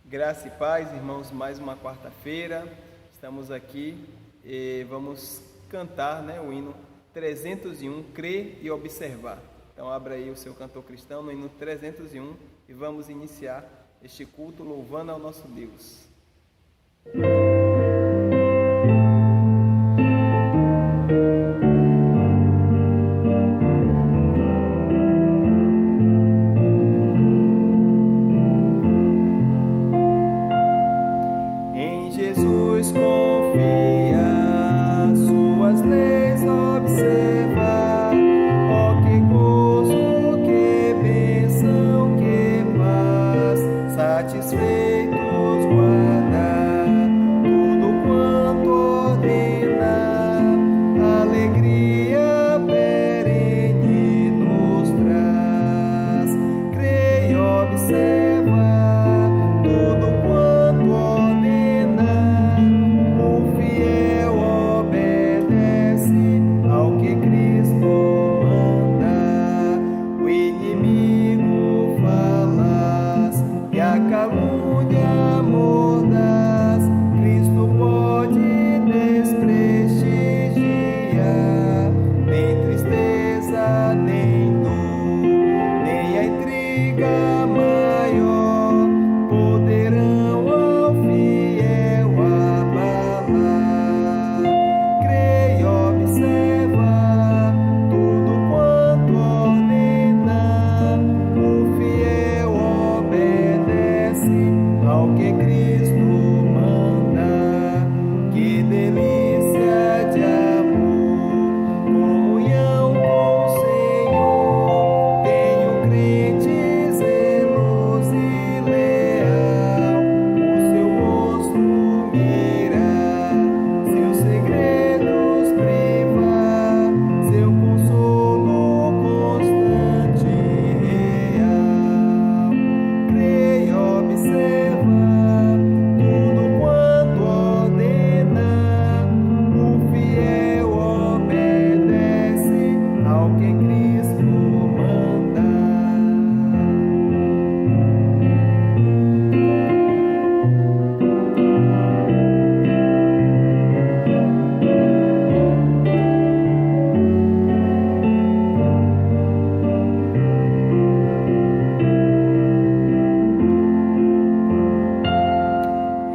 Graça e paz, irmãos, mais uma quarta-feira, estamos aqui e vamos cantar, o hino 301, Crer e Observar. Então abra aí o seu cantor cristão no hino 301 e vamos iniciar este culto louvando ao nosso Deus. Em Jesus confia, suas leis observa. Oh, que gozo, que bênção, que paz, satisfeitos guarda tudo quanto ordena, alegria perene nos traz. Crê e observa tudo quanto ordena, o fiel obedece ao que Cristo manda. O inimigo falaz e a calúnia mordaz, Cristo pode desprestigiar. Nem tristeza, nem dor, nem a intriga maior poderão ao fiel abalar. Crê e observa tudo quanto ordena, o fiel obedece ao que Cristo manda. Que delícia de amor, comunhão com o Senhor, tem o crente zeloso e leal, o seu rosto mirar, seus segredos privar, seu consolo constante e real. Crê e observa tudo quanto ordena, o fiel obedece ao que Cristo manda.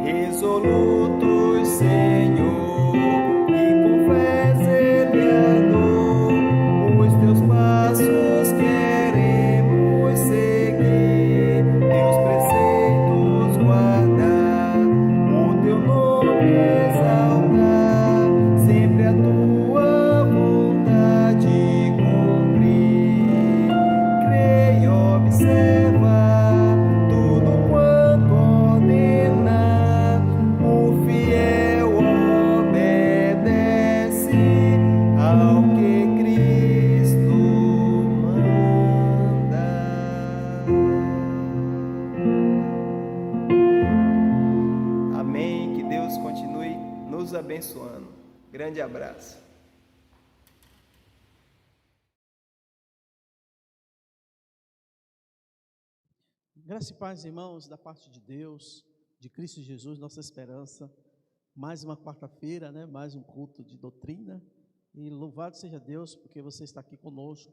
Resolutos, Senhor, e com fé zelador, os teus passos queremos seguir, teus preceitos guardar, o teu nome exaltar, sempre a tua vontade cumprir. Crê e observa tudo quanto ordena, o fiel obedece ao que Cristo manda. Amém. Que Deus continue nos abençoando. Grande abraço. Graça e paz, irmãos, da parte de Deus, de Cristo Jesus, nossa esperança. Mais uma quarta-feira, mais um culto de doutrina. E louvado seja Deus, porque você está aqui conosco,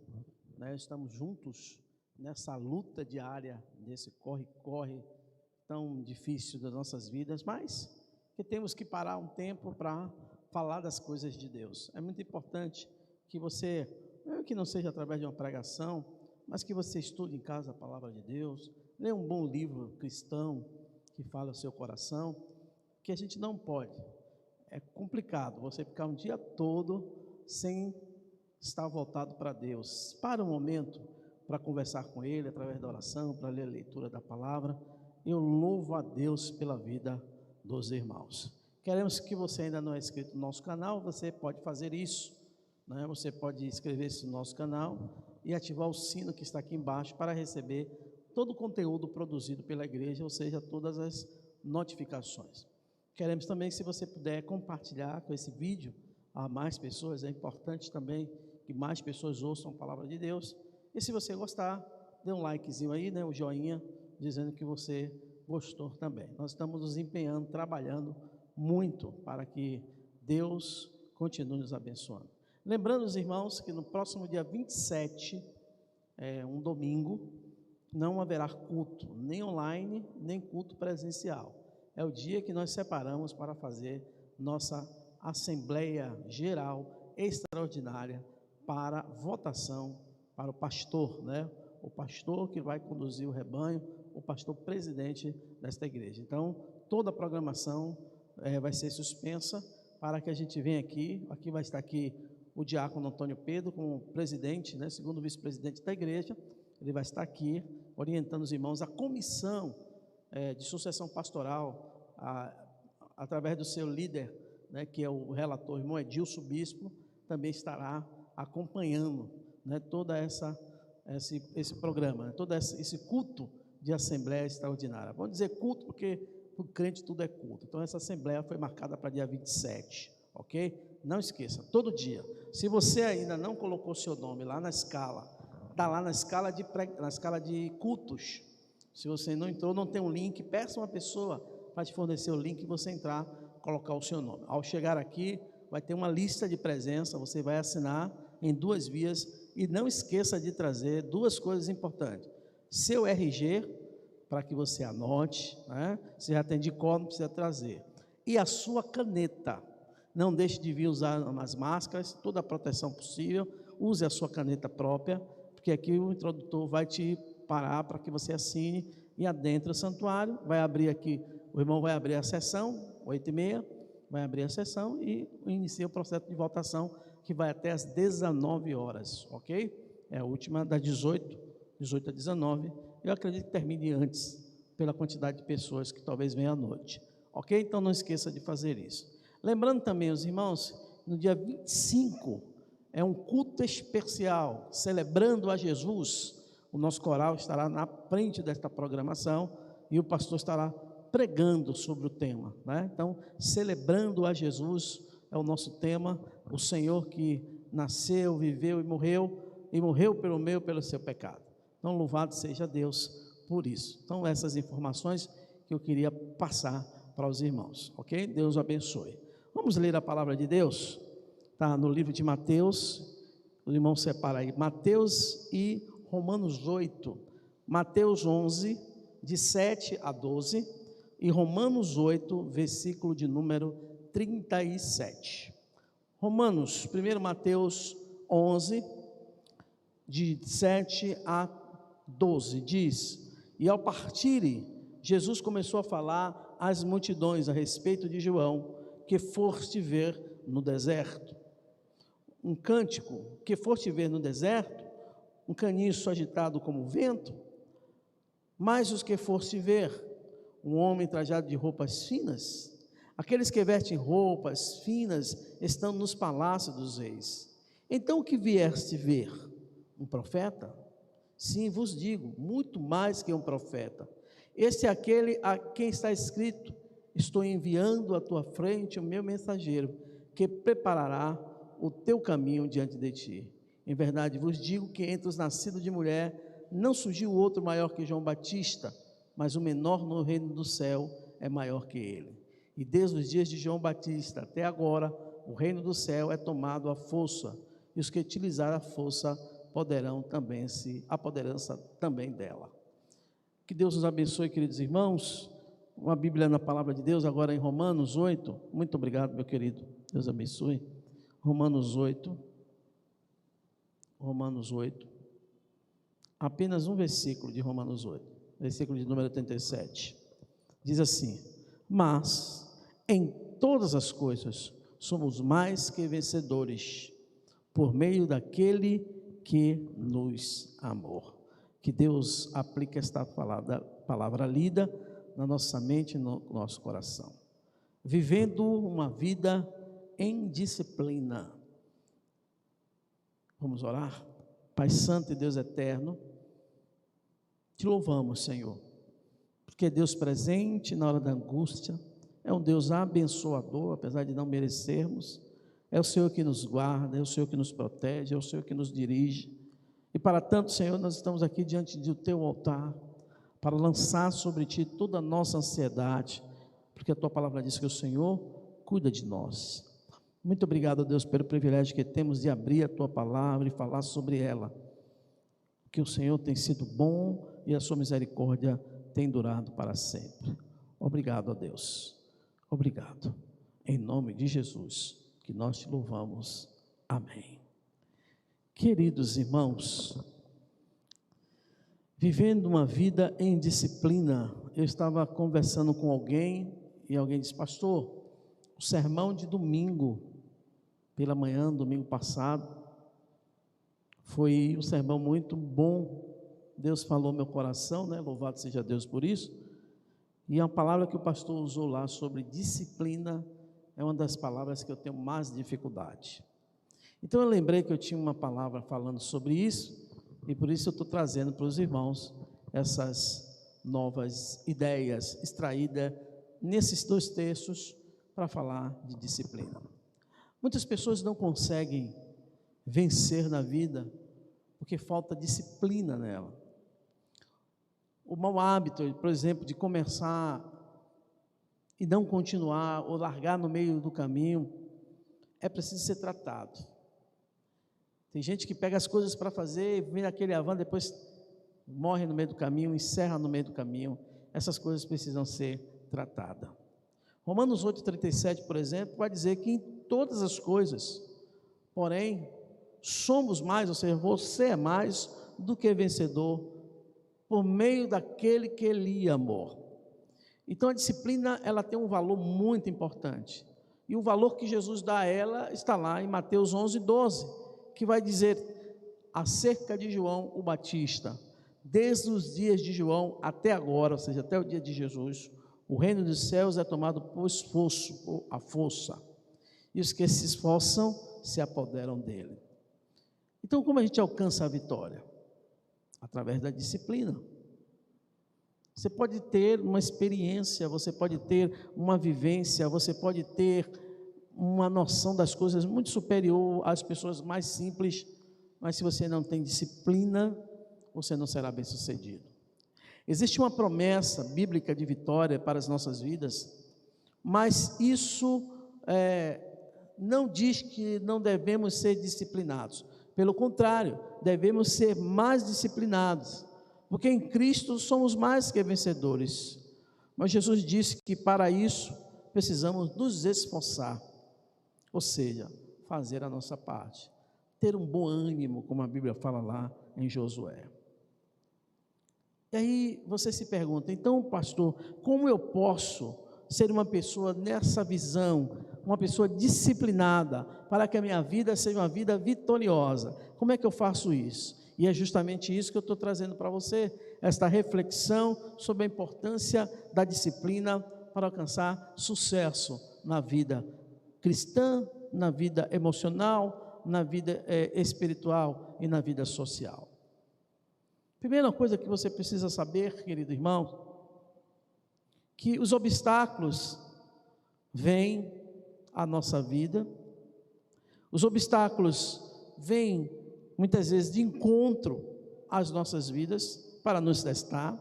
Estamos juntos nessa luta diária, nesse corre-corre tão difícil das nossas vidas, mas que temos que parar um tempo para falar das coisas de Deus. É muito importante que você, mesmo que não seja através de uma pregação, mas que você estude em casa a palavra de Deus, leia um bom livro cristão que fala ao seu coração, que a gente não pode. É complicado você ficar um dia todo sem estar voltado para Deus. Para um momento para conversar com Ele através da oração, para ler a leitura da palavra. Eu louvo a Deus pela vida dos irmãos. Queremos que você ainda não é inscrito no nosso canal, você pode fazer isso, Você pode inscrever-se no nosso canal e ativar o sino que está aqui embaixo para receber todo o conteúdo produzido pela igreja, ou seja, todas as notificações. Queremos também, se você puder, compartilhar com esse vídeo a mais pessoas. É importante também que mais pessoas ouçam a palavra de Deus. E se você gostar, dê um likezinho aí, o joinha, dizendo que você gostou também. Nós estamos nos empenhando, trabalhando muito para que Deus continue nos abençoando. Lembrando os irmãos que no próximo dia 27, um domingo, não haverá culto, nem online, nem culto presencial. É o dia que nós separamos para fazer nossa Assembleia Geral Extraordinária para votação para o pastor, né? O pastor que vai conduzir o rebanho, o pastor presidente desta igreja. Então, toda a programação vai ser suspensa para que a gente venha aqui. Aqui vai estar aqui o diácono Antônio Pedro, como presidente, né, segundo vice-presidente da igreja. Ele vai estar aqui orientando os irmãos. A comissão de sucessão pastoral, através do seu líder, né, que é o relator, irmão Edilson Bispo, também estará acompanhando, né, todo esse programa, né, todo esse culto de Assembleia Extraordinária. Vamos dizer culto porque para o crente tudo é culto. Então essa Assembleia foi marcada para dia 27, ok? Não esqueça, todo dia. Se você ainda não colocou seu nome lá na escala, está lá na escala de cultos. Se você não entrou, não tem um link, peça uma pessoa para te fornecer o link e você entrar, colocar o seu nome. Ao chegar aqui, vai ter uma lista de presença, você vai assinar em 2 vias e não esqueça de trazer 2 coisas importantes. Seu RG, para que você anote, né? Se já tem de cor, não precisa trazer. E a sua caneta. Não deixe de vir usar as máscaras, toda a proteção possível. Use a sua caneta própria, porque aqui o introdutor vai te parar para que você assine e adentre o santuário. Vai abrir aqui, o irmão vai abrir a sessão, 8h30, vai abrir a sessão e inicia o processo de votação, que vai até às 19 horas, ok? É a última das 18 a 19. Eu acredito que termine antes, pela quantidade de pessoas que talvez venham à noite, ok? Então não esqueça de fazer isso. Lembrando também, os irmãos, no dia 25, é um culto especial, celebrando a Jesus. O nosso coral estará na frente desta programação e o pastor estará pregando sobre o tema, né? Então, celebrando a Jesus é o nosso tema, o Senhor que nasceu, viveu e morreu pelo meu, pelo seu pecado. Então, louvado seja Deus por isso. Então, essas informações que eu queria passar para os irmãos, ok? Deus o abençoe. Vamos ler a palavra de Deus? Está no livro de Mateus, o irmão separa aí, Mateus e Romanos 8, Mateus 11, de 7 a 12, e Romanos 8, versículo de número 37. Romanos, 1 Mateus 11, de 7 a 12, diz: E ao partirem, Jesus começou a falar às multidões a respeito de João, que foste ver no deserto. Um cântico, que foste ver no deserto, um caniço agitado como o vento. Mas os que foste ver, um homem trajado de roupas finas. Aqueles que vestem roupas finas estão nos palácios dos reis. Então o que vieste ver? Um profeta? Sim, vos digo, muito mais que um profeta. Este é aquele a quem está escrito: estou enviando à tua frente o meu mensageiro, que preparará o teu caminho diante de ti. Em verdade vos digo que entre os nascidos de mulher não surgiu outro maior que João Batista, mas o menor no reino do céu é maior que ele. E desde os dias de João Batista até agora, o reino do céu é tomado à força, e os que utilizarem a força poderão também se apoderar também dela. Que Deus nos abençoe, queridos irmãos. Uma Bíblia na palavra de Deus, agora em Romanos 8. Muito obrigado, meu querido. Deus abençoe. Romanos 8. Romanos 8. Apenas um versículo de Romanos 8. Versículo de número 87. Diz assim: mas em todas as coisas somos mais que vencedores, por meio daquele que nos amou. Que Deus aplique esta palavra lida na nossa mente e no nosso coração. Vivendo uma vida em disciplina. Vamos orar? Pai Santo e Deus Eterno, te louvamos, Senhor, porque é Deus presente na hora da angústia, é um Deus abençoador, apesar de não merecermos, é o Senhor que nos guarda, é o Senhor que nos protege, é o Senhor que nos dirige. E para tanto, Senhor, nós estamos aqui diante do teu altar, para lançar sobre Ti toda a nossa ansiedade, porque a Tua palavra diz que o Senhor cuida de nós. Muito obrigado, Deus, pelo privilégio que temos de abrir a Tua palavra e falar sobre ela, que o Senhor tem sido bom e a Sua misericórdia tem durado para sempre. Obrigado a Deus, obrigado, em nome de Jesus, que nós Te louvamos, amém. Queridos irmãos, vivendo uma vida em disciplina, eu estava conversando com alguém, e alguém disse: pastor, o sermão de domingo, pela manhã, domingo passado, foi um sermão muito bom, Deus falou meu coração, né? Louvado seja Deus por isso, e a palavra que o pastor usou lá sobre disciplina, é uma das palavras que eu tenho mais dificuldade. Então eu lembrei que eu tinha uma palavra falando sobre isso, e por isso eu estou trazendo para os irmãos essas novas ideias extraídas nesses dois textos para falar de disciplina. Muitas pessoas não conseguem vencer na vida porque falta disciplina nela. O mau hábito, por exemplo, de começar e não continuar ou largar no meio do caminho, é preciso ser tratado. Tem gente que pega as coisas para fazer, vem naquele avan, depois morre no meio do caminho, encerra no meio do caminho. Essas coisas precisam ser tratadas. Romanos 8,37, por exemplo, vai dizer que em todas as coisas, porém, somos mais, ou seja, você é mais do que vencedor, por meio daquele que lhe amou. Então a disciplina, ela tem um valor muito importante, e o valor que Jesus dá a ela está lá em Mateus 11:12, que vai dizer acerca de João o Batista: desde os dias de João até agora, ou seja, até o dia de Jesus, o reino dos céus é tomado por esforço, ou a força, e os que se esforçam se apoderam dele. Então, como a gente alcança a vitória? Através da disciplina. Você pode ter uma experiência, você pode ter uma vivência, você pode ter uma noção das coisas muito superior às pessoas mais simples, mas se você não tem disciplina, você não será bem sucedido. Existe uma promessa bíblica de vitória para as nossas vidas, mas isso não diz que não devemos ser disciplinados. Pelo contrário, devemos ser mais disciplinados, porque em Cristo somos mais que vencedores. Mas Jesus disse que para isso precisamos nos esforçar, ou seja, fazer a nossa parte, ter um bom ânimo, como a Bíblia fala lá em Josué. E aí você se pergunta: então, pastor, como eu posso ser uma pessoa nessa visão, uma pessoa disciplinada, para que a minha vida seja uma vida vitoriosa? Como é que eu faço isso? E é justamente isso que eu estou trazendo para você, esta reflexão sobre a importância da disciplina para alcançar sucesso na vida cristã, na vida emocional, na vida espiritual e na vida social. Primeira coisa que você precisa saber, querido irmão, que os obstáculos vêm à nossa vida, os obstáculos vêm muitas vezes de encontro às nossas vidas para nos testar.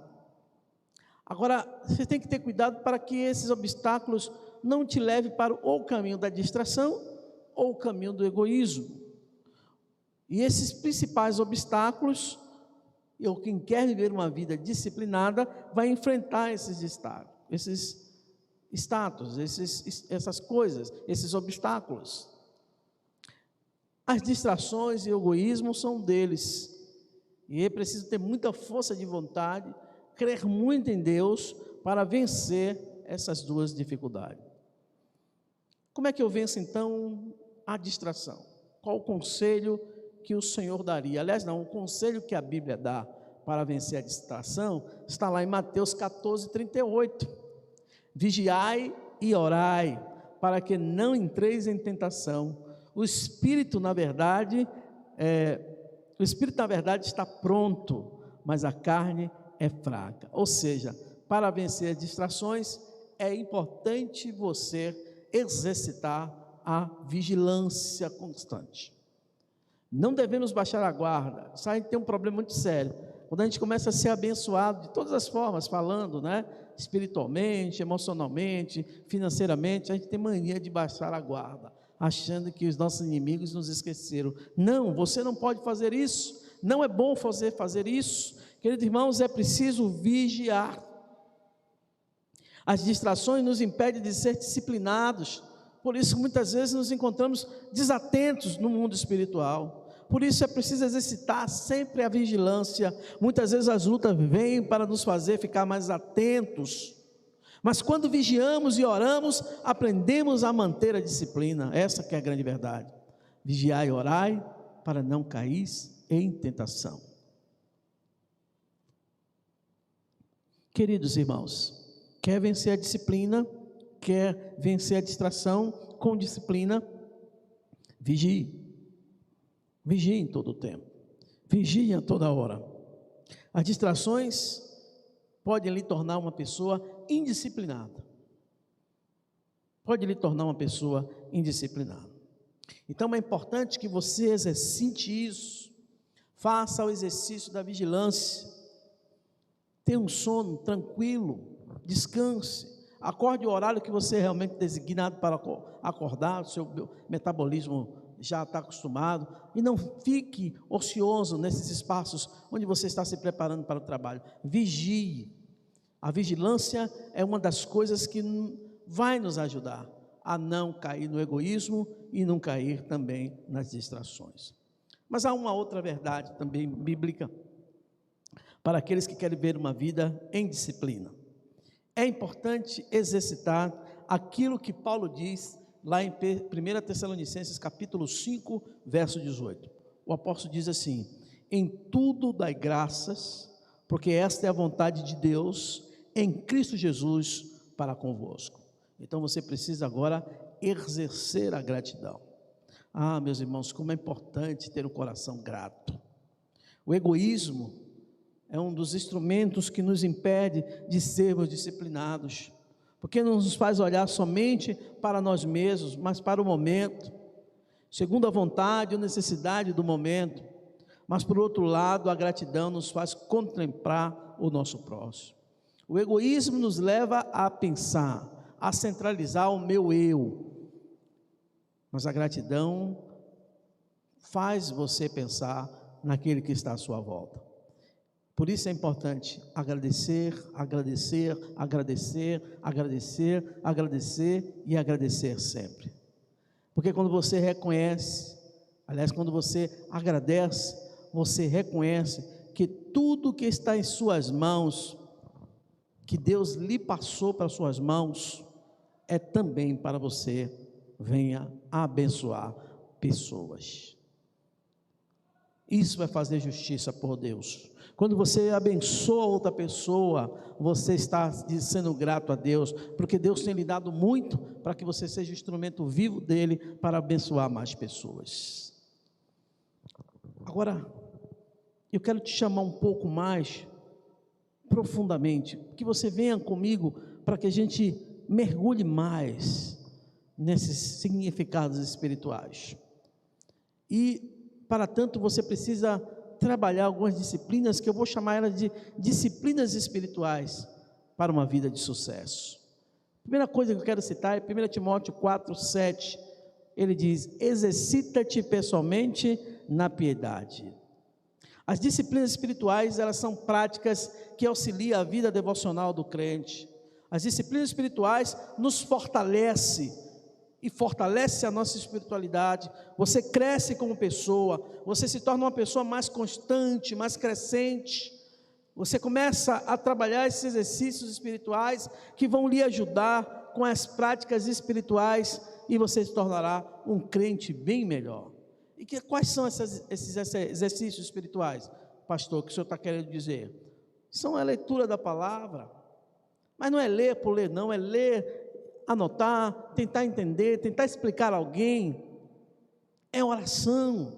Agora, você tem que ter cuidado para que esses obstáculos não te levem para o caminho da distração ou o caminho do egoísmo. E esses principais obstáculos, quem quer viver uma vida disciplinada, vai enfrentar esses status, essas coisas, esses obstáculos. As distrações e o egoísmo são deles, e é preciso ter muita força de vontade, crer muito em Deus para vencer essas duas dificuldades. Como é que eu venço então a distração? Qual o conselho que o Senhor daria? Aliás, não, o conselho que a Bíblia dá para vencer a distração está lá em Mateus 14:38. Vigiai e orai, para que não entreis em tentação. O espírito, na verdade, está pronto, mas a carne é fraca. Ou seja, para vencer as distrações, é importante você exercitar a vigilância constante. Não devemos baixar a guarda. Isso aí tem um problema muito sério. Quando a gente começa a ser abençoado de todas as formas, falando, né? Espiritualmente, emocionalmente, financeiramente, a gente tem mania de baixar a guarda, achando que os nossos inimigos nos esqueceram. Não, você não pode fazer isso, não é bom fazer isso. Queridos irmãos, é preciso vigiar. As distrações nos impedem de ser disciplinados, por isso muitas vezes nos encontramos desatentos no mundo espiritual. Por isso é preciso exercitar sempre a vigilância. Muitas vezes as lutas vêm para nos fazer ficar mais atentos, mas quando vigiamos e oramos, aprendemos a manter a disciplina. Essa que é a grande verdade. Vigiai e orai para não cair em tentação. Queridos irmãos, quer vencer a disciplina, quer vencer a distração com disciplina, vigie. Vigie em todo o tempo, vigie a toda hora. As distrações podem lhe tornar uma pessoa indisciplinada. Pode lhe tornar uma pessoa indisciplinada. Então é importante que você exercite isso. Faça o exercício da vigilância. Tenha um sono tranquilo, descanse. Acorde o horário que você é realmente designado para acordar, o seu metabolismo já está acostumado, e não fique ocioso nesses espaços onde você está se preparando para o trabalho. Vigie. A vigilância é uma das coisas que vai nos ajudar a não cair no egoísmo e não cair também nas distrações. Mas há uma outra verdade também bíblica para aqueles que querem ver uma vida em disciplina. É importante exercitar aquilo que Paulo diz lá em 1 Tessalonicenses capítulo 5, verso 18, o apóstolo diz assim: em tudo dai graças, porque esta é a vontade de Deus em Cristo Jesus para convosco. Então você precisa agora exercer a gratidão. Ah, meus irmãos, como é importante ter um coração grato. O egoísmo é um dos instrumentos que nos impede de sermos disciplinados, porque não nos faz olhar somente para nós mesmos, mas para o momento, segundo a vontade ou necessidade do momento. Mas por outro lado, a gratidão nos faz contemplar o nosso próximo. O egoísmo nos leva a pensar, a centralizar o meu eu, mas a gratidão faz você pensar naquele que está à sua volta. Por isso é importante agradecer, agradecer, agradecer, agradecer, agradecer e agradecer sempre. Porque quando você reconhece, aliás, quando você agradece, você reconhece que tudo que está em suas mãos, que Deus lhe passou para suas mãos, é também para você venha abençoar pessoas. Isso vai fazer justiça por Deus. Quando você abençoa outra pessoa, você está sendo grato a Deus, porque Deus tem lhe dado muito para que você seja instrumento vivo dele para abençoar mais pessoas. Agora, eu quero te chamar um pouco mais profundamente, que você venha comigo para que a gente mergulhe mais nesses significados espirituais. E, para tanto, você precisa trabalhar algumas disciplinas, que eu vou chamar elas de disciplinas espirituais para uma vida de sucesso. A primeira coisa que eu quero citar é 1 Timóteo 4, 7, ele diz: exercita-te pessoalmente na piedade. As disciplinas espirituais, elas são práticas que auxiliam a vida devocional do crente. As disciplinas espirituais nos fortalecem e fortalece a nossa espiritualidade. Você cresce como pessoa, você se torna uma pessoa mais constante, mais crescente. Você começa a trabalhar esses exercícios espirituais que vão lhe ajudar com as práticas espirituais, e você se tornará um crente bem melhor. E quais são esses exercícios espirituais, pastor, que o senhor está querendo dizer? São a leitura da palavra, mas não é ler por ler, não, é ler, anotar, tentar entender, tentar explicar a alguém. É oração,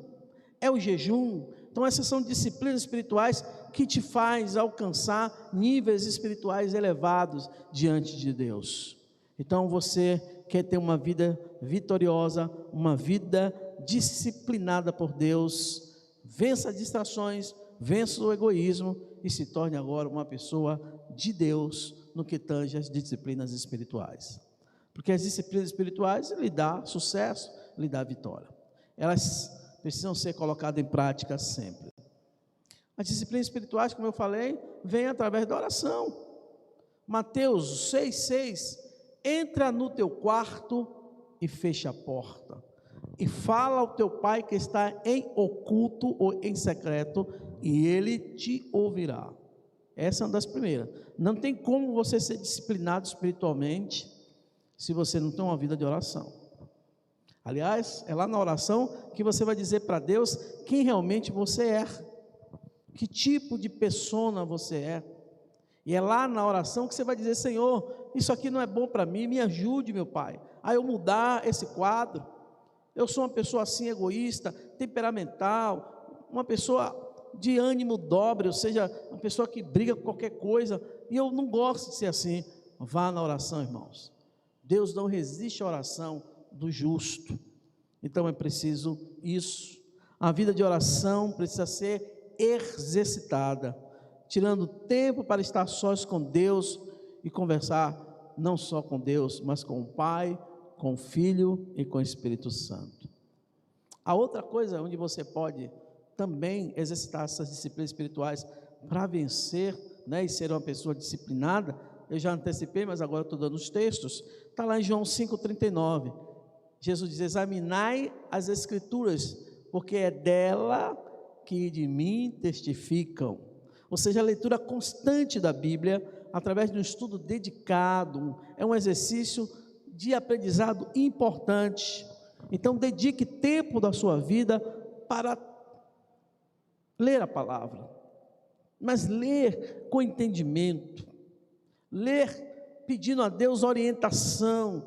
é o jejum. Então essas são disciplinas espirituais que te faz alcançar níveis espirituais elevados diante de Deus. Então você quer ter uma vida vitoriosa, uma vida disciplinada por Deus, vença as distrações, vença o egoísmo e se torne agora uma pessoa de Deus no que tange as disciplinas espirituais. Porque as disciplinas espirituais lhe dá sucesso, lhe dá vitória. Elas precisam ser colocadas em prática sempre. As disciplinas espirituais, como eu falei, vêm através da oração. Mateus 6,6: entra no teu quarto e fecha a porta, e fala ao teu pai que está em oculto ou em secreto, e ele te ouvirá. Essa é uma das primeiras. Não tem como você ser disciplinado espiritualmente se você não tem uma vida de oração. Aliás, é lá na oração que você vai dizer para Deus quem realmente você é, que tipo de persona você é. E é lá na oração que você vai dizer: Senhor, isso aqui não é bom para mim, me ajude, meu Pai, a eu mudar esse quadro. Eu sou uma pessoa assim, egoísta, temperamental, uma pessoa de ânimo dobre, ou seja, uma pessoa que briga com qualquer coisa, e eu não gosto de ser assim. Vá na oração, irmãos. Deus não resiste à oração do justo. Então é preciso isso. A vida de oração precisa ser exercitada, tirando tempo para estar sós com Deus e conversar não só com Deus, mas com o Pai, com o Filho e com o Espírito Santo. A outra coisa onde você pode também exercitar essas disciplinas espirituais para vencer, né, e ser uma pessoa disciplinada, eu já antecipei, mas agora estou dando os textos, está lá em João 5,39, Jesus diz: examinai as Escrituras, porque é dela que de mim testificam. Ou seja, a leitura constante da Bíblia, através de um estudo dedicado, é um exercício de aprendizado importante. Então dedique tempo da sua vida para ler a palavra, mas ler com entendimento, ler pedindo a Deus orientação,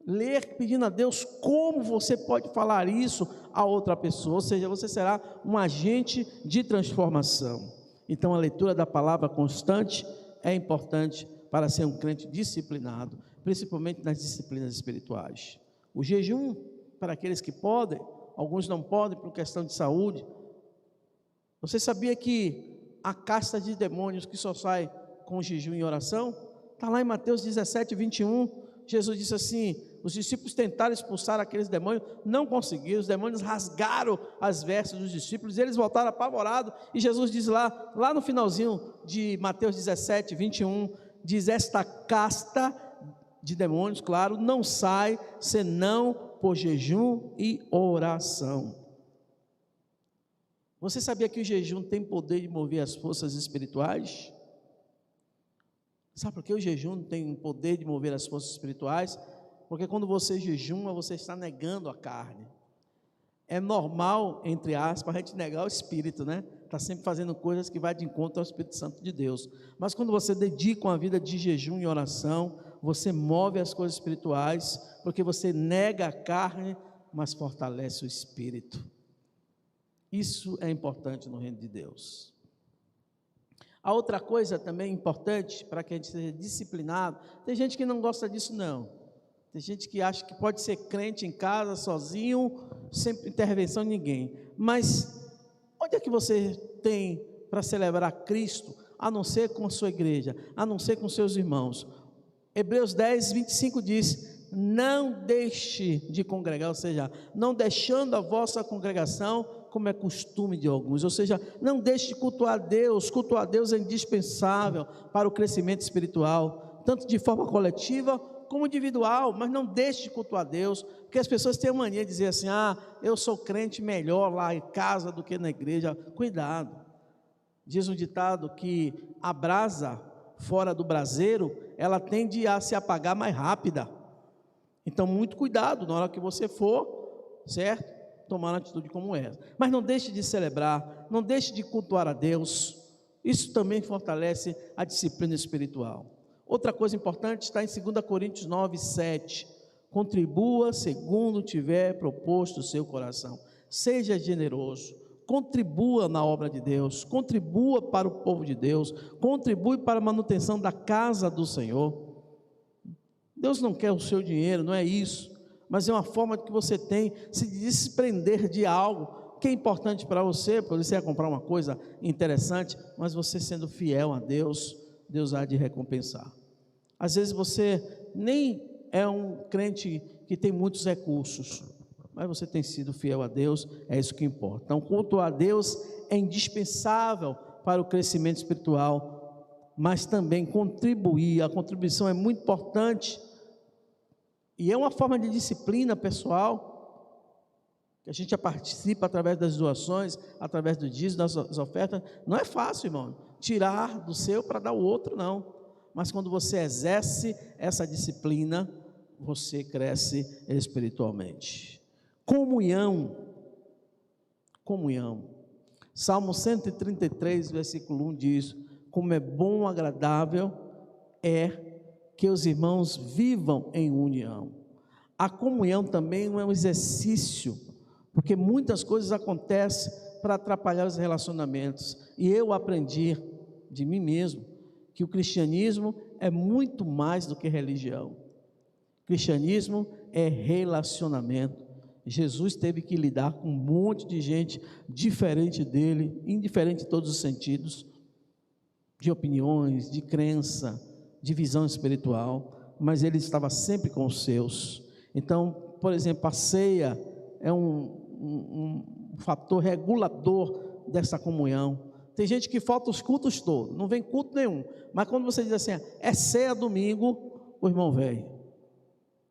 ler pedindo a Deus como você pode falar isso a outra pessoa, ou seja, você será um agente de transformação. Então a leitura da palavra constante é importante para ser um crente disciplinado, principalmente nas disciplinas espirituais. O jejum, para aqueles que podem, alguns não podem por questão de saúde. Você sabia que a casta de demônios que só sai com jejum e oração? Está lá em Mateus 17:21, Jesus disse assim: os discípulos tentaram expulsar aqueles demônios, não conseguiram, os demônios rasgaram as vestes dos discípulos, e eles voltaram apavorados, e Jesus diz lá no finalzinho de Mateus 17:21, diz: esta casta de demônios, claro, não sai senão por jejum e oração. Você sabia que o jejum tem poder de mover as forças espirituais? Sabe por que o jejum tem poder de mover as forças espirituais? Porque quando você jejuma, você está negando a carne. É normal, entre aspas, a gente negar o Espírito, né? Está sempre fazendo coisas que vai de encontro ao Espírito Santo de Deus. Mas quando você dedica uma vida de jejum e oração, você move as coisas espirituais, porque você nega a carne, mas fortalece o Espírito. Isso é importante no reino de Deus. A outra coisa também importante para que a gente seja disciplinado, tem gente que não gosta disso não, tem gente que acha que pode ser crente em casa, sozinho, sem intervenção de ninguém, mas onde é que você tem para celebrar Cristo, a não ser com a sua igreja, a não ser com seus irmãos? Hebreus 10:25 diz: não deixe de congregar, ou seja, não deixando a vossa congregação, como é costume de alguns, ou seja, não deixe de cultuar a Deus é indispensável para o crescimento espiritual, tanto de forma coletiva como individual, mas não deixe de cultuar a Deus, porque as pessoas têm a mania de dizer assim: eu sou crente melhor lá em casa do que na igreja. Cuidado, diz um ditado que a brasa fora do braseiro, ela tende a se apagar mais rápida, então muito cuidado na hora que você for, certo? Tomar uma atitude como essa, mas não deixe de celebrar, não deixe de cultuar a Deus, isso também fortalece a disciplina espiritual. Outra coisa importante está em 2 Coríntios 9:7, contribua segundo tiver proposto o seu coração, seja generoso, contribua na obra de Deus, contribua para o povo de Deus, contribui para a manutenção da casa do Senhor. Deus não quer o seu dinheiro, não é isso, mas é uma forma que você tem se desprender de algo que é importante para você ia comprar uma coisa interessante, mas você sendo fiel a Deus, Deus há de recompensar. Às vezes você nem é um crente que tem muitos recursos, mas você tem sido fiel a Deus, é isso que importa. Então, o culto a Deus é indispensável para o crescimento espiritual, mas também a contribuição é muito importante, e é uma forma de disciplina pessoal, que a gente participa através das doações, através do dízimo, das ofertas. Não é fácil, irmão, tirar do seu para dar o outro, não. Mas quando você exerce essa disciplina, você cresce espiritualmente. Comunhão. Salmo 133, versículo 1 diz: como é bom, agradável é que os irmãos vivam em união. A comunhão também é um exercício, porque muitas coisas acontecem para atrapalhar os relacionamentos, e eu aprendi de mim mesmo que o cristianismo é muito mais do que religião. Cristianismo é relacionamento. Jesus teve que lidar com um monte de gente diferente dele, indiferente em todos os sentidos, de opiniões, de crença, de visão espiritual, mas ele estava sempre com os seus. Então, por exemplo, a ceia é um fator regulador dessa comunhão. Tem gente que falta os cultos todos, não vem culto nenhum, mas quando você diz assim, é ceia domingo, o irmão vem.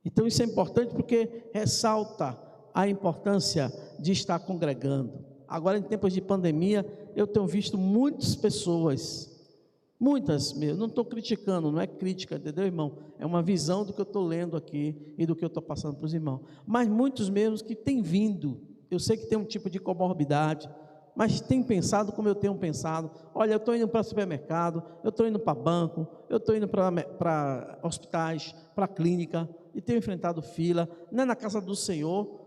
Então isso é importante porque ressalta a importância de estar congregando. Agora, em tempos de pandemia, eu tenho visto muitas pessoas, muitas mesmo, não estou criticando, não é crítica, entendeu, irmão? É uma visão do que eu estou lendo aqui e do que eu estou passando para os irmãos, mas muitos mesmos que têm vindo. Eu sei que tem um tipo de comorbidade, mas tem pensado como eu tenho pensado. Olha, eu estou indo para supermercado, eu estou indo para banco, eu estou indo para hospitais, para clínica, e tenho enfrentado fila. Não é na casa do Senhor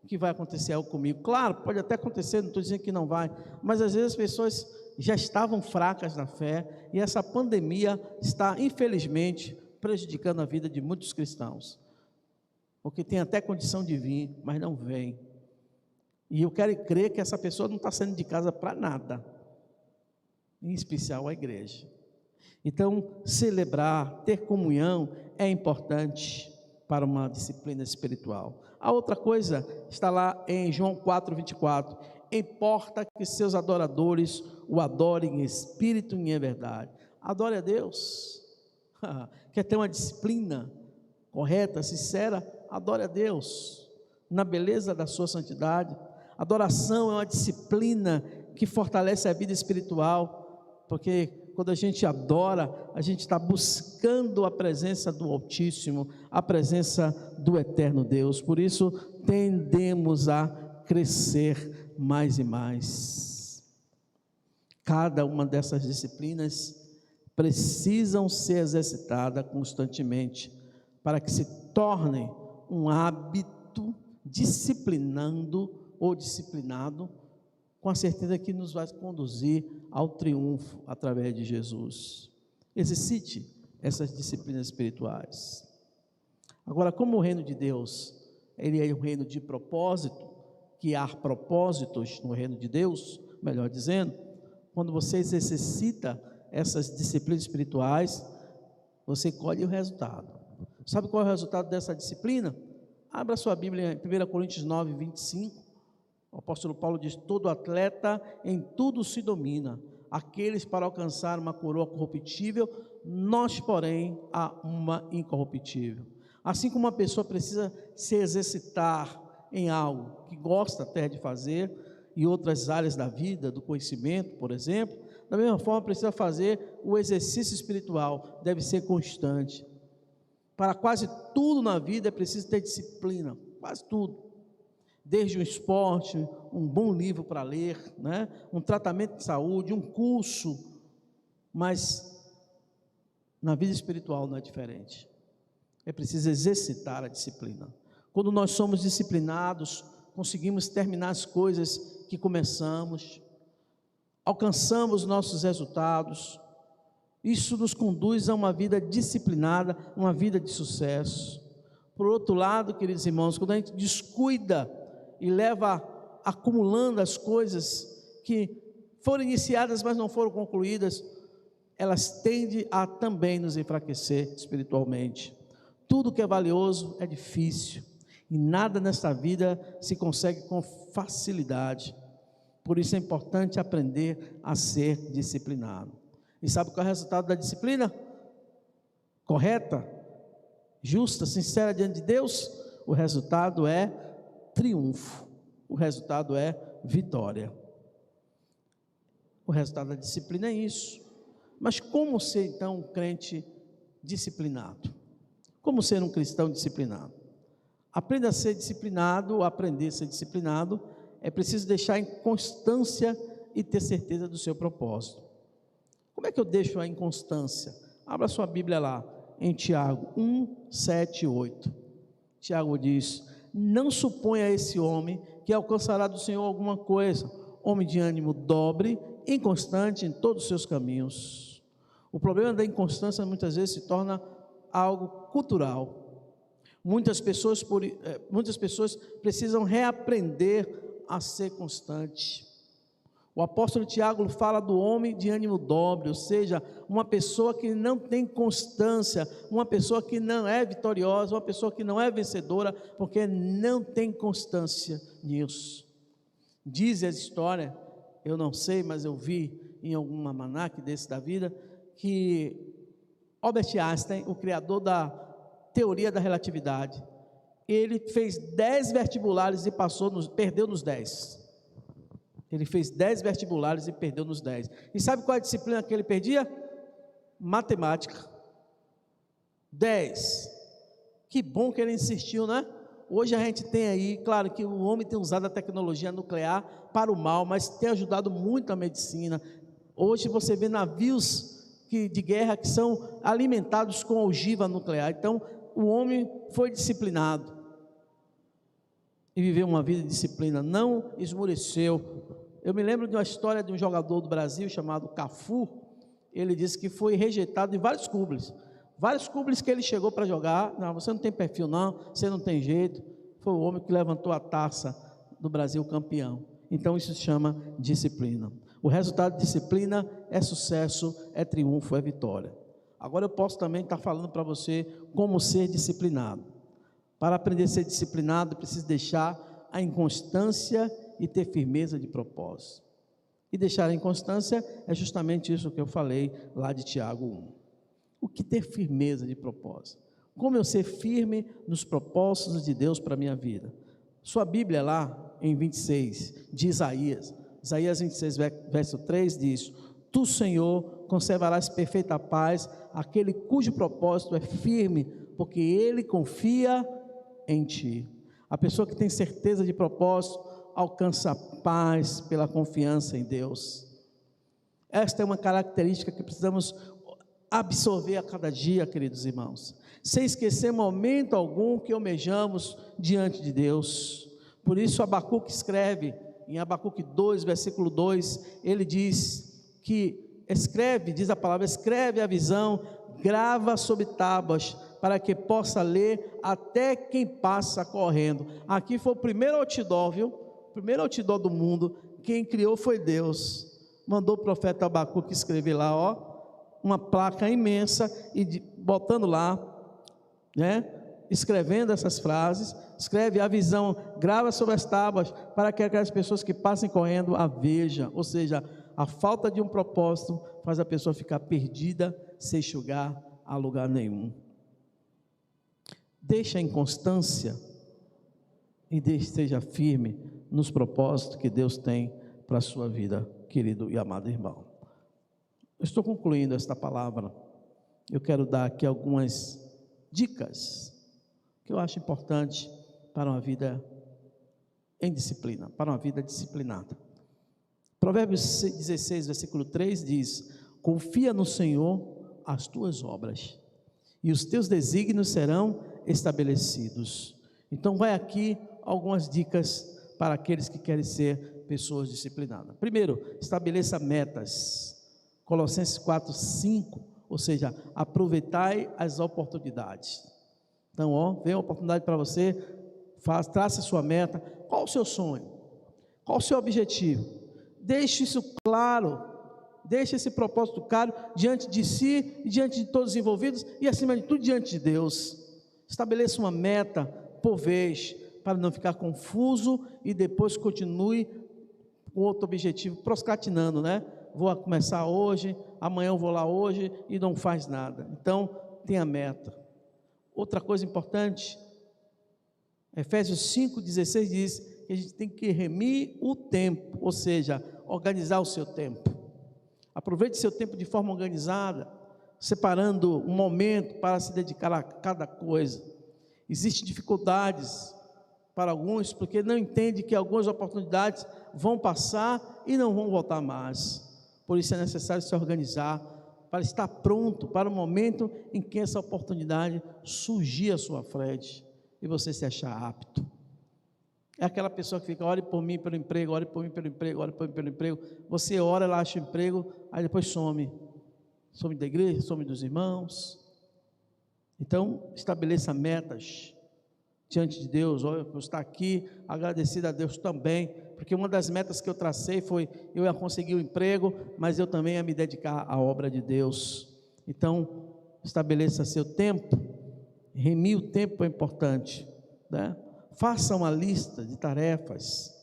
que vai acontecer algo comigo. Claro, pode até acontecer, não estou dizendo que não vai, mas às vezes as pessoas já estavam fracas na fé, e essa pandemia está, infelizmente, prejudicando a vida de muitos cristãos, porque tem até condição de vir, mas não vem. E eu quero crer que essa pessoa não está saindo de casa para nada, em especial a igreja. Então, celebrar, ter comunhão é importante para uma disciplina espiritual. A outra coisa está lá em João 4:24. Importa que seus adoradores o adorem em espírito e em verdade. Adore a Deus. Quer ter uma disciplina correta, sincera? Adore a Deus na beleza da sua santidade. Adoração é uma disciplina que fortalece a vida espiritual, porque quando a gente adora, a gente está buscando a presença do Altíssimo, a presença do Eterno Deus. Por isso, tendemos a crescer mais e mais. Cada uma dessas disciplinas precisam ser exercitadas constantemente, para que se torne um hábito, disciplinando ou disciplinado, com a certeza que nos vai conduzir ao triunfo através de Jesus. Exercite essas disciplinas espirituais. Agora, como o reino de Deus, ele é um reino de propósito, que há propósitos no reino de Deus, melhor dizendo, quando você exercita essas disciplinas espirituais, você colhe o resultado. Sabe qual é o resultado dessa disciplina? Abra sua Bíblia em 1 Coríntios 9:25. O apóstolo Paulo diz: todo atleta em tudo se domina, aqueles para alcançar uma coroa corruptível, nós porém a uma incorruptível. Assim como uma pessoa precisa se exercitar em algo que gosta até de fazer, e outras áreas da vida, do conhecimento, por exemplo, da mesma forma precisa fazer o exercício espiritual, deve ser constante. Para quase tudo na vida é preciso ter disciplina, quase tudo. Desde um esporte, um bom livro para ler, né? Um tratamento de saúde, um curso, mas na vida espiritual não é diferente. É preciso exercitar a disciplina. Quando nós somos disciplinados, conseguimos terminar as coisas que começamos, alcançamos nossos resultados. Isso nos conduz a uma vida disciplinada, uma vida de sucesso. Por outro lado, queridos irmãos, quando a gente descuida e leva acumulando as coisas que foram iniciadas, mas não foram concluídas, elas tendem a também nos enfraquecer espiritualmente. Tudo que é valioso é difícil, e nada nesta vida se consegue com facilidade. Por isso é importante aprender a ser disciplinado. E sabe qual é o resultado da disciplina? Correta, justa, sincera diante de Deus? O resultado é triunfo, o resultado é vitória. O resultado da disciplina é isso. Mas como ser então um crente disciplinado? Como ser um cristão disciplinado? Aprenda a ser disciplinado, aprender a ser disciplinado, é preciso deixar em constância e ter certeza do seu propósito. Como é que eu deixo a inconstância? Abra sua Bíblia lá, em Tiago 1, 7 e 8. Tiago diz: não suponha esse homem que alcançará do Senhor alguma coisa, homem de ânimo dobre, inconstante em todos os seus caminhos. O problema da inconstância muitas vezes se torna algo cultural. Muitas pessoas precisam reaprender a ser constante. O apóstolo Tiago fala do homem de ânimo dobre, ou seja, uma pessoa que não tem constância, uma pessoa que não é vitoriosa, uma pessoa que não é vencedora, porque não tem constância nisso. Diz a história, eu não sei, mas eu vi em algum almanaque desse da vida, que Albert Einstein, o criador da teoria da relatividade, ele fez 10 vestibulares e perdeu nos 10. Ele fez 10 vestibulares e perdeu nos 10. E sabe qual é a disciplina que ele perdia? Matemática. 10. Que bom que ele insistiu, né? Hoje a gente tem aí, claro que o homem tem usado a tecnologia nuclear para o mal, mas tem ajudado muito a medicina. Hoje você vê navios de guerra que são alimentados com ogiva nuclear. Então, o homem foi disciplinado e viveu uma vida de disciplina, não esmoreceu. Eu me lembro de uma história de um jogador do Brasil chamado Cafu. Ele disse que foi rejeitado em vários clubes que ele chegou para jogar. Não, você não tem perfil não, você não tem jeito. Foi o homem que levantou a taça do Brasil campeão. Então isso se chama disciplina. O resultado de disciplina é sucesso, é triunfo, é vitória. Agora eu posso também estar falando para você como ser disciplinado. Para aprender a ser disciplinado, preciso deixar a inconstância e ter firmeza de propósito. E deixar a inconstância é justamente isso que eu falei lá de Tiago 1. O que ter firmeza de propósito? Como eu ser firme nos propósitos de Deus para a minha vida? Sua Bíblia lá em 26, de Isaías 26, verso 3 diz: Tu, Senhor, conservarás perfeita paz aquele cujo propósito é firme, porque ele confia em ti. A pessoa que tem certeza de propósito alcança paz pela confiança em Deus. Esta é uma característica que precisamos absorver a cada dia, queridos irmãos, sem esquecer momento algum que almejamos diante de Deus. Por isso Abacuque escreve em Abacuque 2, versículo 2, ele diz que diz a palavra, escreve a visão, grava sobre tábuas, para que possa ler até quem passa correndo. Aqui foi o primeiro outdoor, viu? O primeiro outdoor do mundo, quem criou foi Deus. Mandou o profeta Abacuque escrever lá, uma placa imensa, e botando lá, né? Escrevendo essas frases, escreve a visão, grava sobre as tábuas, para que aquelas pessoas que passem correndo a vejam. Ou seja, a falta de um propósito faz a pessoa ficar perdida, sem chegar a lugar nenhum. Deixa a inconstância e esteja firme nos propósitos que Deus tem para a sua vida, querido e amado irmão. Eu estou concluindo esta palavra. Eu quero dar aqui algumas dicas que eu acho importante para uma vida em disciplina, para uma vida disciplinada. Provérbios 16, versículo 3 diz: confia no Senhor as tuas obras, e os teus desígnios serão estabelecidos. Então vai aqui algumas dicas para aqueles que querem ser pessoas disciplinadas. Primeiro, estabeleça metas. Colossenses 4, 5, ou seja, aproveitai as oportunidades. Então, vem uma oportunidade para você, traça a sua meta. Qual o seu sonho? Qual o seu objetivo? Deixe isso claro, deixe esse propósito claro diante de si e diante de todos os envolvidos e, acima de tudo, diante de Deus. Estabeleça uma meta por vez, para não ficar confuso e depois continue com outro objetivo, procrastinando, né? Vou começar hoje, amanhã eu vou lá hoje e não faz nada. Então, tenha meta. Outra coisa importante, Efésios 5,16 diz que a gente tem que remir o tempo, ou seja, organizar o seu tempo. Aproveite seu tempo de forma organizada, separando um momento para se dedicar a cada coisa. Existem dificuldades para alguns, porque não entendem que algumas oportunidades vão passar e não vão voltar mais. Por isso é necessário se organizar, para estar pronto para o momento em que essa oportunidade surgir à sua frente, e você se achar apto. É aquela pessoa que fica, ore por mim pelo emprego, ore por mim pelo emprego, ore por mim pelo emprego. Você ora, ela acha emprego, aí depois some. Some da igreja, some dos irmãos. Então, estabeleça metas diante de Deus. Olha, eu estou aqui, agradecido a Deus também, porque uma das metas que eu tracei foi, eu ia conseguir um emprego, mas eu também ia me dedicar à obra de Deus. Então, estabeleça seu tempo, remir o tempo é importante, né? Faça uma lista de tarefas.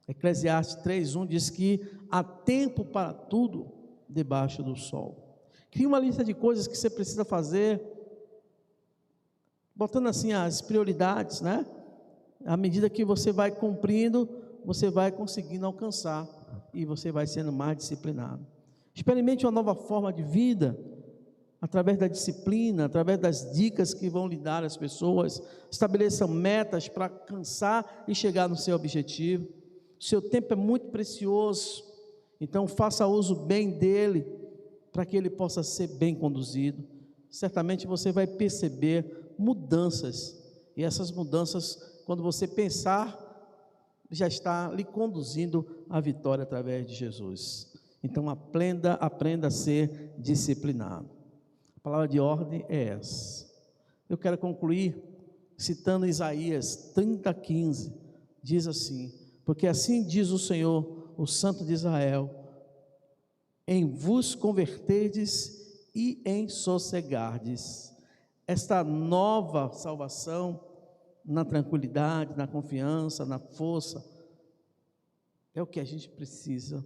Eclesiastes 3:1 diz que há tempo para tudo debaixo do sol. Crie uma lista de coisas que você precisa fazer, botando assim as prioridades, né? À medida que você vai cumprindo, você vai conseguindo alcançar e você vai sendo mais disciplinado. Experimente uma nova forma de vida, através da disciplina, através das dicas que vão lhe dar as pessoas. Estabeleçam metas para alcançar e chegar no seu objetivo. O seu tempo é muito precioso, então faça uso bem dele, para que ele possa ser bem conduzido. Certamente você vai perceber mudanças, e essas mudanças, quando você pensar, já está lhe conduzindo à vitória através de Jesus. Então aprenda a ser disciplinado. A palavra de ordem é essa. Eu quero concluir citando Isaías 30:15, diz assim: porque assim diz o Senhor, o Santo de Israel, em vos converterdes e em sossegardes. Esta nova salvação, na tranquilidade, na confiança, na força, é o que a gente precisa.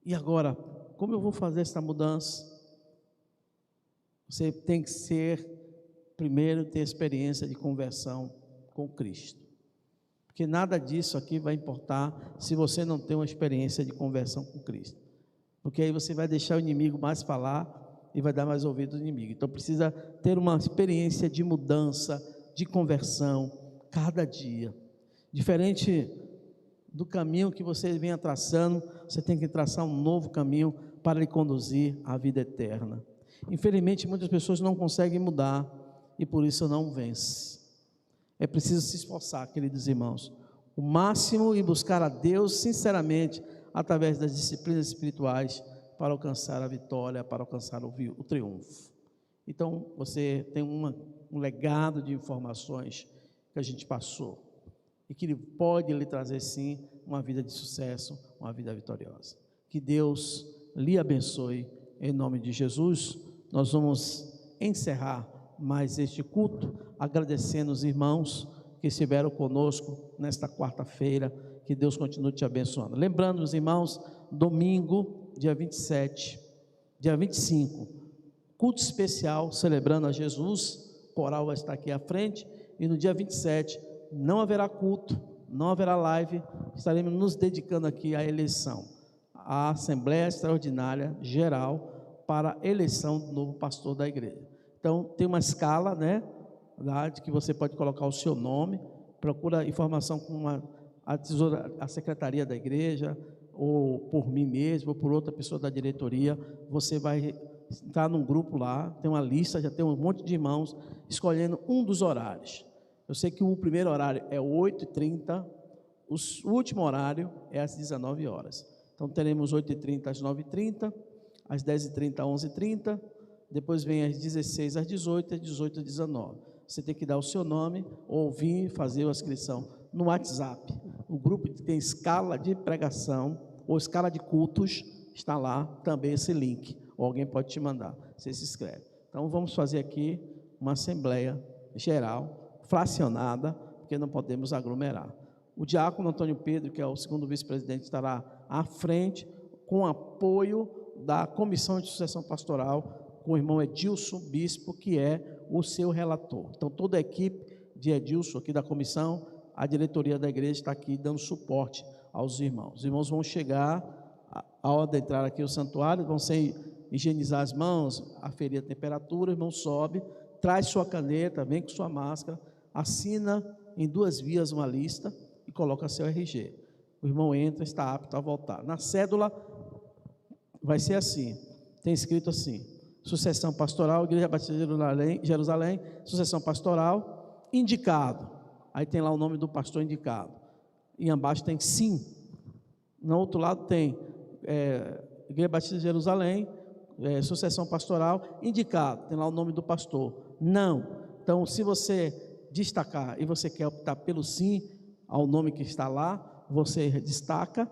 E agora, como eu vou fazer essa mudança? Você tem que primeiro ter experiência de conversão com Cristo, porque nada disso aqui vai importar se você não tem uma experiência de conversão com Cristo, porque aí você vai deixar o inimigo mais falar e vai dar mais ouvido ao inimigo. Então precisa ter uma experiência de mudança, de conversão, cada dia. Diferente do caminho que você venha traçando, você tem que traçar um novo caminho para lhe conduzir à vida eterna. Infelizmente, muitas pessoas não conseguem mudar e por isso não vencem. É preciso se esforçar, queridos irmãos, o máximo, e buscar a Deus sinceramente através das disciplinas espirituais para alcançar a vitória, para alcançar o triunfo. Então, você tem um legado de informações que a gente passou e que ele pode lhe trazer sim uma vida de sucesso, uma vida vitoriosa. Que Deus lhe abençoe em nome de Jesus. Nós vamos encerrar mais este culto, agradecendo os irmãos que estiveram conosco nesta quarta-feira. Que Deus continue te abençoando. Lembrando os irmãos, domingo, dia 27, dia 25, culto especial celebrando a Jesus. O coral vai estar aqui à frente. E no dia 27 não haverá culto, não haverá live. Estaremos nos dedicando aqui à eleição, à Assembleia Extraordinária Geral para a eleição do novo pastor da igreja. Então tem uma escala, né, lá de que você pode colocar o seu nome. Procura informação com a secretaria da igreja, ou por mim mesmo, ou por outra pessoa da diretoria. Você vai entrar num grupo lá, tem uma lista, já tem um monte de irmãos escolhendo um dos horários. Eu sei que o primeiro horário é 8h30, o último horário é às 19 horas. Então teremos 8h30 às 9h30, às 10h30 às 11h30, depois vem às 16 às 18, às 18 às 19. Você tem que dar o seu nome ou vir fazer a inscrição no WhatsApp. O grupo que tem escala de pregação ou escala de cultos, está lá também esse link, ou alguém pode te mandar, você se inscreve. Então vamos fazer aqui uma assembleia geral, fracionada, porque não podemos aglomerar. O diácono Antônio Pedro, que é o segundo vice-presidente, estará à frente, com apoio da Comissão de Sucessão Pastoral, com o irmão Edilson Bispo, que é o seu relator. Então toda a equipe de Edilson aqui da comissão, a diretoria da igreja está aqui dando suporte aos irmãos. Os irmãos vão chegar, a hora de entrar aqui no santuário, vão higienizar as mãos, aferir a temperatura, o irmão sobe, traz sua caneta, vem com sua máscara, assina em 2 vias uma lista e coloca seu RG. O irmão entra, está apto a voltar. Na cédula vai ser assim, tem escrito assim: sucessão pastoral, Igreja Batista de Jerusalém, sucessão pastoral, indicado. Aí tem lá o nome do pastor indicado. E embaixo tem sim. No outro lado tem Igreja Batista de Jerusalém, sucessão pastoral, indicado. Tem lá o nome do pastor. Não. Então, se você destacar e você quer optar pelo sim, ao nome que está lá, você destaca,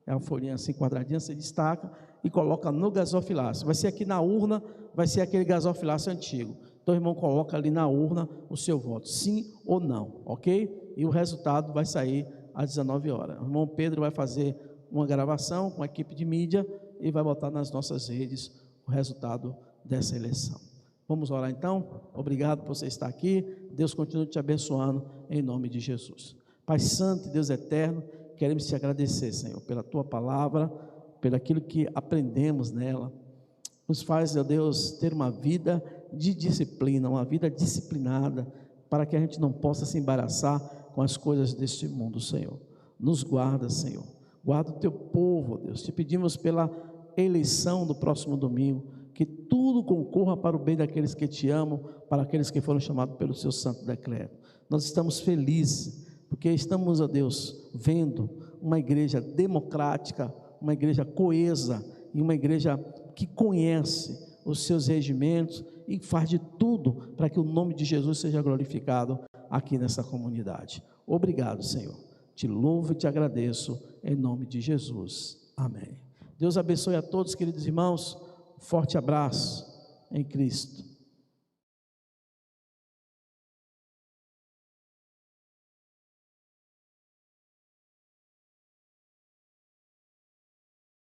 é uma folhinha assim quadradinha, você destaca e coloca no gasofilácio. Vai ser aqui na urna, vai ser aquele gasofilácio antigo. Então o irmão coloca ali na urna o seu voto, sim ou não, ok? E o resultado vai sair às 19 horas. O irmão Pedro vai fazer uma gravação com a equipe de mídia e vai botar nas nossas redes o resultado dessa eleição. Vamos orar então? Obrigado por você estar aqui. Deus continue te abençoando em nome de Jesus. Pai Santo e Deus Eterno, queremos te agradecer, Senhor, pela tua palavra, pelo aquilo que aprendemos nela. Nos faz, ó Deus, ter uma vida de disciplina, uma vida disciplinada, para que a gente não possa se embaraçar com as coisas deste mundo, Senhor. Nos guarda, Senhor. Guarda o teu povo, ó Deus. Te pedimos pela eleição do próximo domingo, que tudo concorra para o bem daqueles que te amam, para aqueles que foram chamados pelo seu santo decreto. Nós estamos felizes, porque estamos, ó Deus, vendo uma igreja democrática, uma igreja coesa e uma igreja que conhece os seus regimentos e faz de tudo para que o nome de Jesus seja glorificado aqui nessa comunidade. Obrigado, Senhor. Te louvo e te agradeço em nome de Jesus. Amém. Deus abençoe a todos, queridos irmãos. Um forte abraço em Cristo.